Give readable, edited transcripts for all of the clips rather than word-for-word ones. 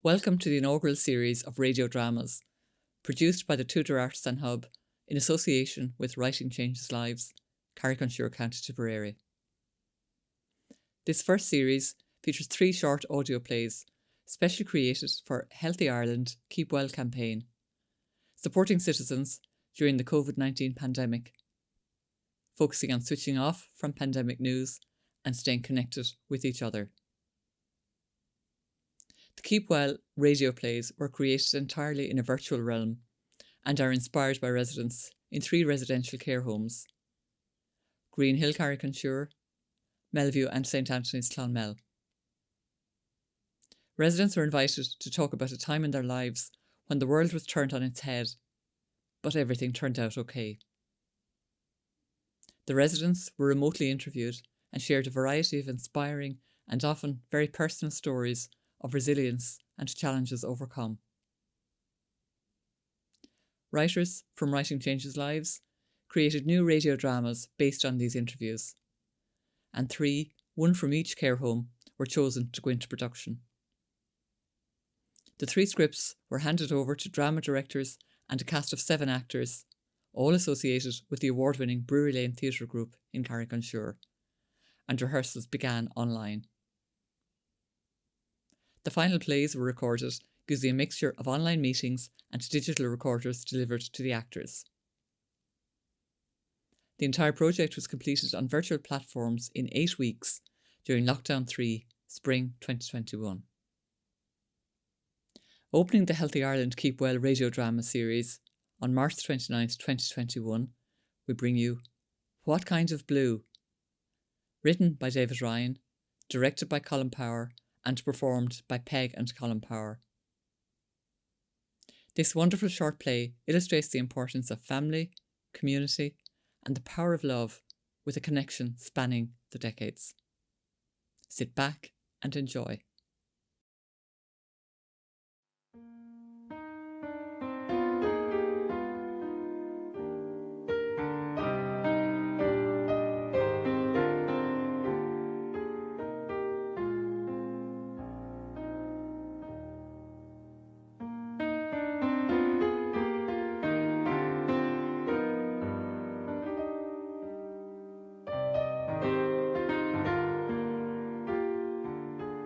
Welcome to the inaugural series of radio dramas, produced by the Tudor Artisan Hub in association with Writing Changes Lives, Carrick-on-Suir, County Tipperary. This first series features 3 short audio plays specially created for Healthy Ireland Keep Well campaign, supporting citizens during the COVID-19 pandemic, focusing on switching off from pandemic news and staying connected with each other. The Keep Well radio plays were created entirely in a virtual realm and are inspired by residents in 3 residential care homes: Greenhill, Carrick-on-Suir, Melview and St Anthony's, Clonmel. Residents were invited to talk about a time in their lives when the world was turned on its head, but everything turned out okay. The residents were remotely interviewed and shared a variety of inspiring and often very personal stories of resilience and challenges overcome. Writers from Writing Changes Lives created new radio dramas based on these interviews, and 3, one from each care home, were chosen to go into production. The 3 scripts were handed over to drama directors and a cast of 7 actors, all associated with the award-winning Brewery Lane Theatre Group in Carrick-on-Suir, and rehearsals began online. The final plays were recorded using a mixture of online meetings and digital recorders delivered to the actors. The entire project was completed on virtual platforms in 8 weeks during Lockdown 3, Spring 2021. Opening the Healthy Ireland Keep Well radio drama series on March 29, 2021, we bring you What Kind of Blue? Written by David Ryan, directed by Colm Power, and performed by Peg and Colm Power. This wonderful short play illustrates the importance of family, community, and the power of love, with a connection spanning the decades. Sit back and enjoy.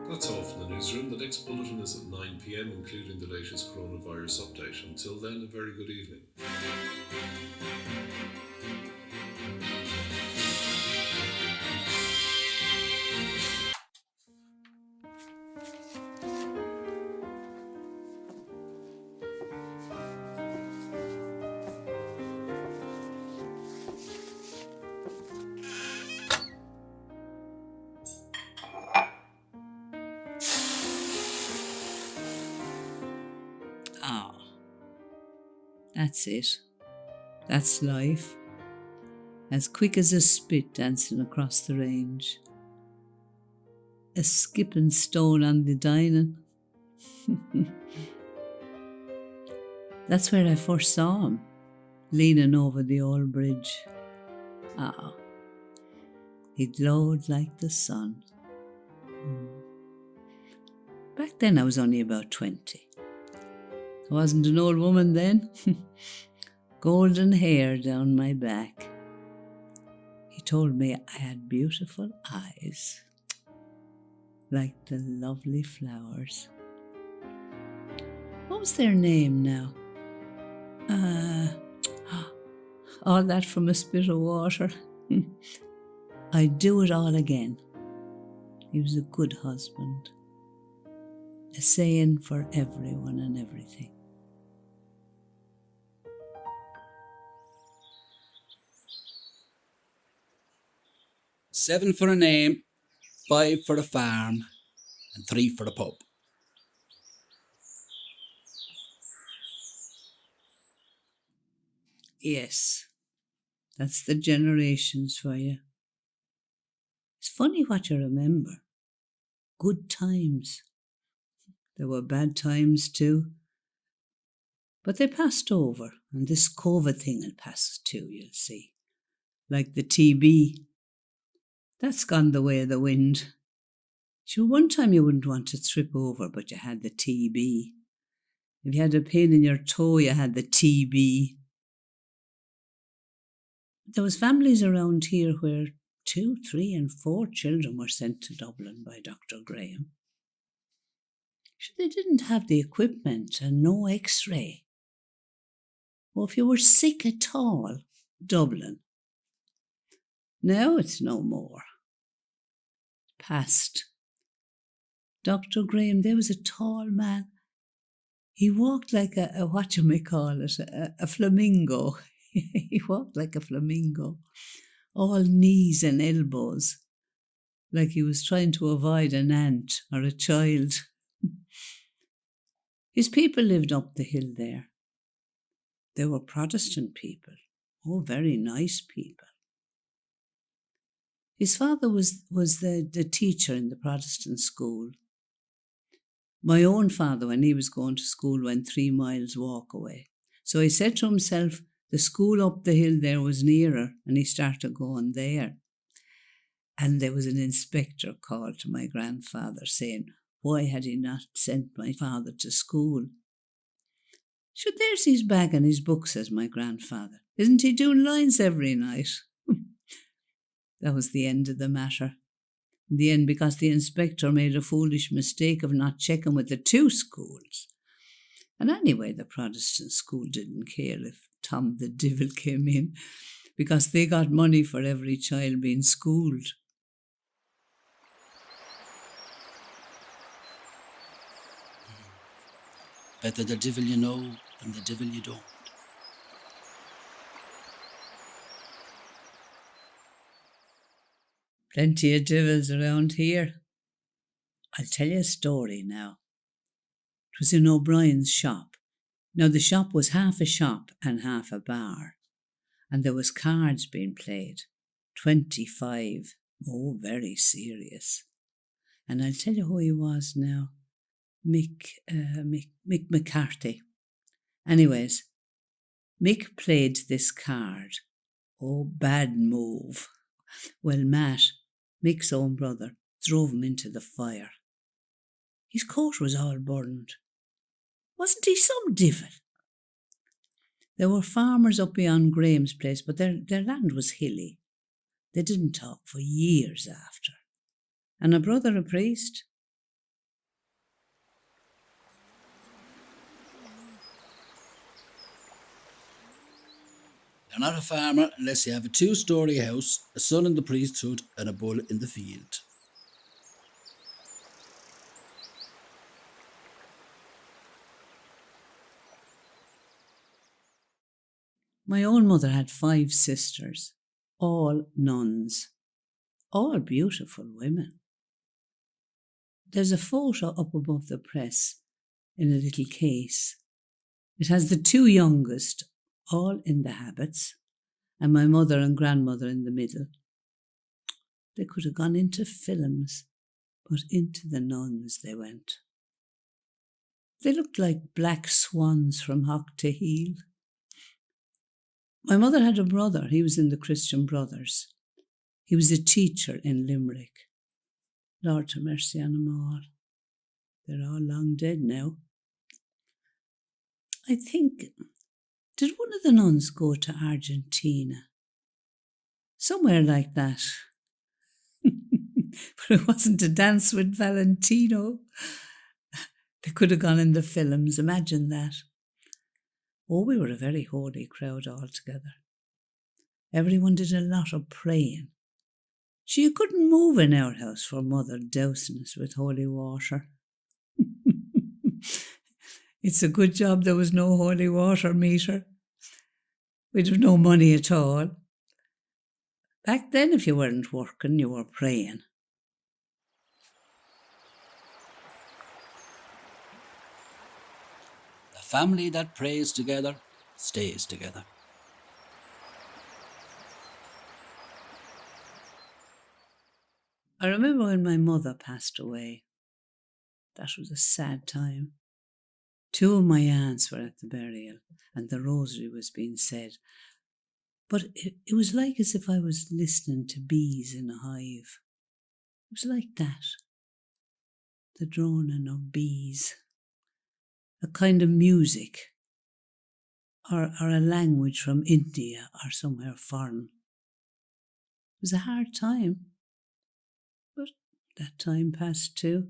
That's all from the newsroom. The next bulletin is at 9 p.m, including the latest coronavirus update. Until then, a very good evening. That's it. That's life. As quick as a spit dancing across the range. A skipping stone on the dining. That's where I first saw him, leaning over the old bridge. He glowed like the sun. Back then I was only about 20. I wasn't an old woman then. Golden hair down my back. He told me I had beautiful eyes, like the lovely flowers. What was their name now? All that from a spit of water. I'd do it all again. He was a good husband. A saying for everyone and everything. $7 for a name, 5 for the farm, and 3 for the pub. Yes, that's the generations for you. It's funny what you remember. Good times. There were bad times too. But they passed over, and this COVID thing will pass too, you'll see. Like the TB. That's gone the way of the wind. Sure, one time you wouldn't want to trip over, but you had the TB. If you had a pain in your toe, you had the TB. There was families around here where 2, 3 and 4 children were sent to Dublin by Dr. Graham. Sure, they didn't have the equipment and no x-ray. Well, if you were sick at all, Dublin. Now it's no more. Past. Dr. Graham, there was a tall man. He walked like a flamingo. He walked like a flamingo, all knees and elbows, like he was trying to avoid an ant or a child. His people lived up the hill there. They were Protestant people, very nice people. His father was the teacher in the Protestant school. My own father, when he was going to school, went 3 miles walk away. So he said to himself, the school up the hill there was nearer, and he started going there. And there was an inspector called to my grandfather saying, why had he not sent my father to school? Sure, there's his bag and his book, says my grandfather. Isn't he doing lines every night? That was the end of the matter. In the end, because the inspector made a foolish mistake of not checking with the 2 schools. And anyway, the Protestant school didn't care if Tom the Devil came in, because they got money for every child being schooled. Better the devil you know than the devil you don't. Plenty of devils around here. I'll tell you a story now. It was in O'Brien's shop. Now the shop was half a shop and half a bar, and there was cards being played. 25. Oh, very serious. And I'll tell you who he was now. 𝑾𝒉𝒂𝒕. Anyways, Mick played this card. Oh, bad move. Well, Matt, Mick's own brother, drove him into the fire. His coat was all burned. Wasn't he some devil? There were farmers up beyond Graham's place, but their land was hilly. They didn't talk for years after. And a brother, a priest. You're not a farmer unless you have a 2-storey house, a son in the priesthood and a bull in the field. My own mother had 5 sisters, all nuns, all beautiful women. There's a photo up above the press in a little case. It has the 2 youngest, all in the habits, and my mother and grandmother in the middle. They could have gone into films, but into the nuns they went. They looked like black swans from hock to heel. My mother had a brother. He was in the Christian Brothers. He was a teacher in Limerick. Lord have mercy on them all. They're all long dead now. I think, did one of the nuns go to Argentina? Somewhere like that. But it wasn't to dance with Valentino. They could have gone in the films, imagine that. Oh, we were a very holy crowd altogether. Everyone did a lot of praying. You couldn't move in our house for Mother dousing us with holy water. It's a good job there was no holy water meter. We'd have no money at all. Back then, if you weren't working, you were praying. The family that prays together stays together. I remember when my mother passed away. That was a sad time. 2 of my aunts were at the burial and the rosary was being said. But it was like as if I was listening to bees in a hive. It was like that. the droning of bees, a kind of music, or a language from India or somewhere foreign. It was a hard time, but that time passed too.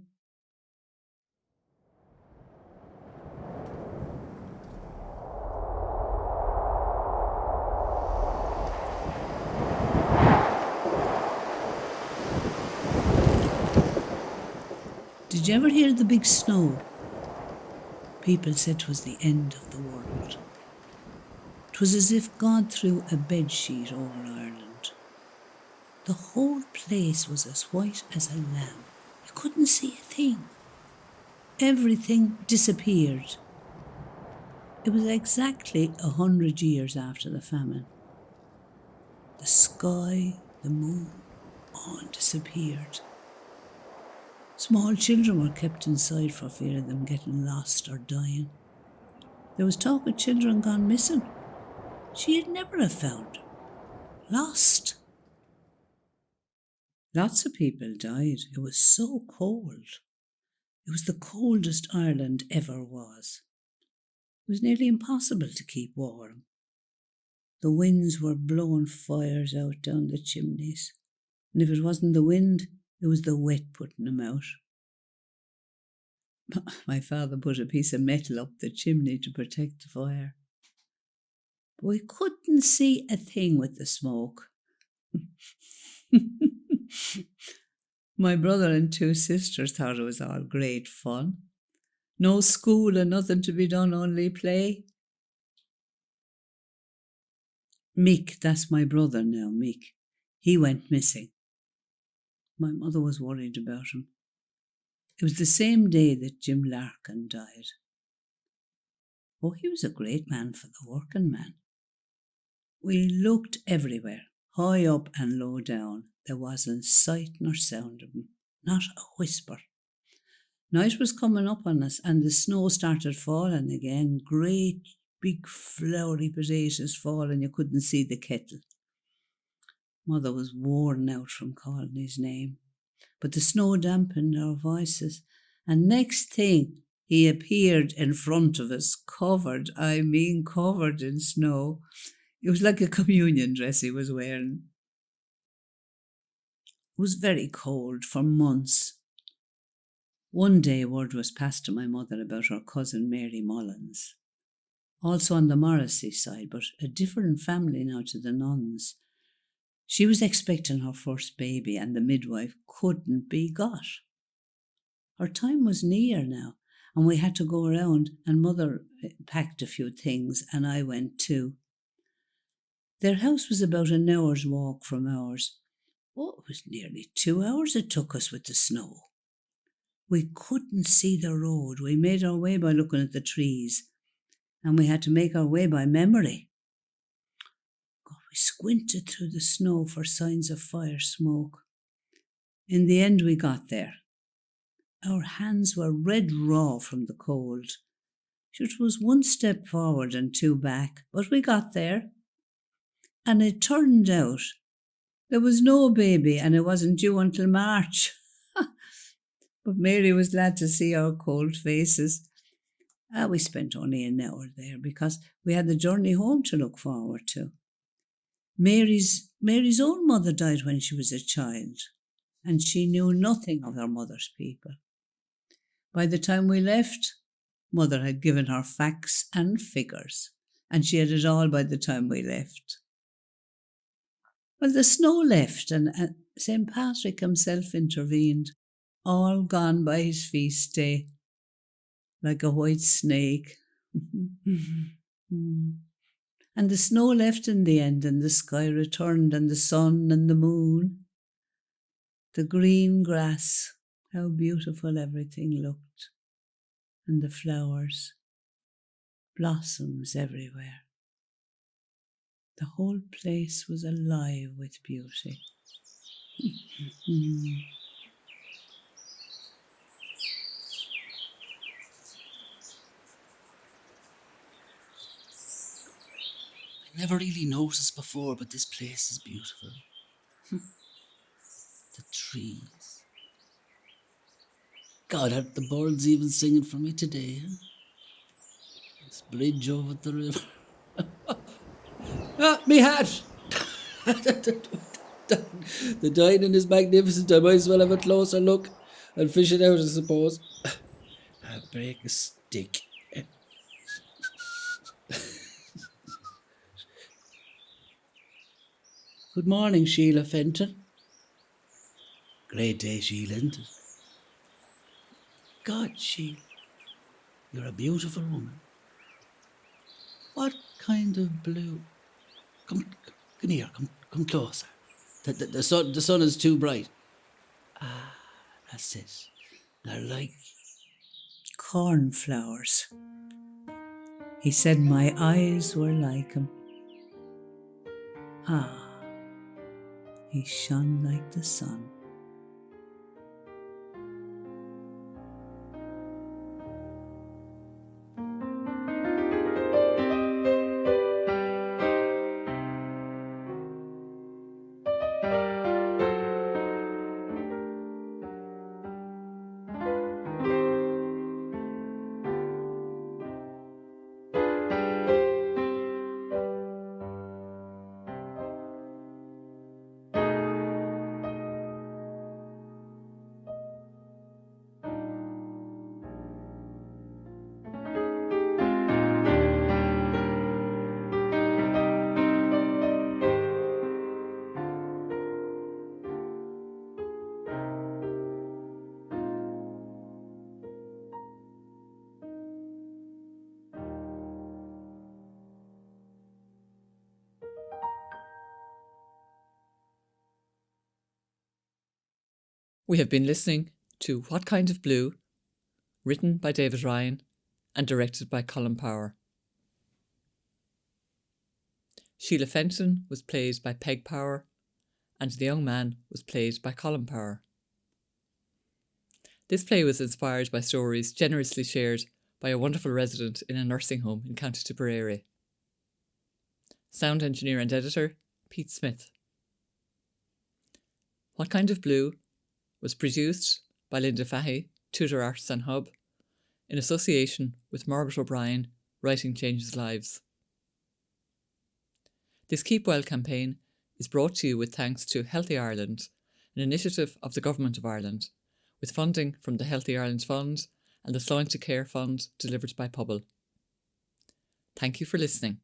Did you ever hear the big snow? People said 'twas the end of the world. 'Twas as if God threw a bedsheet over Ireland. The whole place was as white as a lamb. You couldn't see a thing. Everything disappeared. It was exactly 100 years after the famine. The sky, the moon, all disappeared. Small children were kept inside for fear of them getting lost or dying. There was talk of children gone missing. She'd never have found them. Lost. Lots of people died. It was so cold. It was the coldest Ireland ever was. It was nearly impossible to keep warm. The winds were blowing fires out down the chimneys. And if it wasn't the wind, it was the wet putting them out. My father put a piece of metal up the chimney to protect the fire. But we couldn't see a thing with the smoke. My brother and 2 sisters thought it was all great fun. No school and nothing to be done, only play. Mick, that's my brother now, Mick. He went missing. My mother was worried about him. It was the same day that Jim Larkin died. Oh, he was a great man for the working man. We looked everywhere, high up and low down. There wasn't sight nor sound of him, not a whisper. Night was coming up on us and the snow started falling again. Great big flowery potatoes falling, you couldn't see the kettle. Mother was worn out from calling his name, but the snow dampened our voices, and next thing he appeared in front of us, covered in snow. It was like a communion dress he was wearing. It was very cold for months. One day word was passed to my mother about her cousin Mary Mullins, also on the Morrissey side, but a different family now to the nuns. She was expecting her first baby and the midwife couldn't be got. Her time was near now and we had to go around, and Mother packed a few things and I went too. Their house was about an hour's walk from ours. Oh, it was nearly 2 hours it took us with the snow. We couldn't see the road. We made our way by looking at the trees, and we had to make our way by memory. God, we squinted through the snow for signs of fire smoke. In the end, we got there. Our hands were red raw from the cold. It was 1 step forward and 2 back, but we got there. And it turned out there was no baby and it wasn't due until March. But Mary was glad to see our cold faces. We spent only an hour there because we had the journey home to look forward to. Mary's own mother died when she was a child, and she knew nothing of her mother's people. By the time we left, Mother had given her facts and figures, and she had it all by the time we left. Well, the snow left, and St Patrick himself intervened, all gone by his feast day, like a white snake. And the snow left in the end, and the sky returned, and the sun and the moon. The green grass, how beautiful everything looked, and the flowers, blossoms everywhere. The whole place was alive with beauty. I never really noticed before, but this place is beautiful. The trees, God, are the birds even singing for me today? Huh? This bridge over the river. Ah, me hat! The dining is magnificent. I might as well have a closer look and fish it out, I suppose. I break a stick. Good morning, Sheila Fenton. Great day, Sheila, isn't it? God, Sheila, you're a beautiful woman. What kind of blue? Come here, come closer. The sun is too bright. Ah, that's it. They're like cornflowers. He said my eyes were like him. Ah, he shone like the sun. We have been listening to What Kind of Blue, written by David Ryan and directed by Colm Power. Sheila Fenton was played by Peg Power and the young man was played by Colm Power. This play was inspired by stories generously shared by a wonderful resident in a nursing home in County Tipperary. Sound engineer and editor, Pete Smith. What Kind of Blue was produced by 𝑩𝒍�𝒂𝒕 Tudor Artisan Hub in association with Margaret O'Brien, Writing Changes Lives. This Keep Well campaign is brought to you with thanks to Healthy Ireland, an initiative of the Government of Ireland, with funding from the Healthy Ireland Fund and the Sláinte Care Fund delivered by Pobal. Thank you for listening.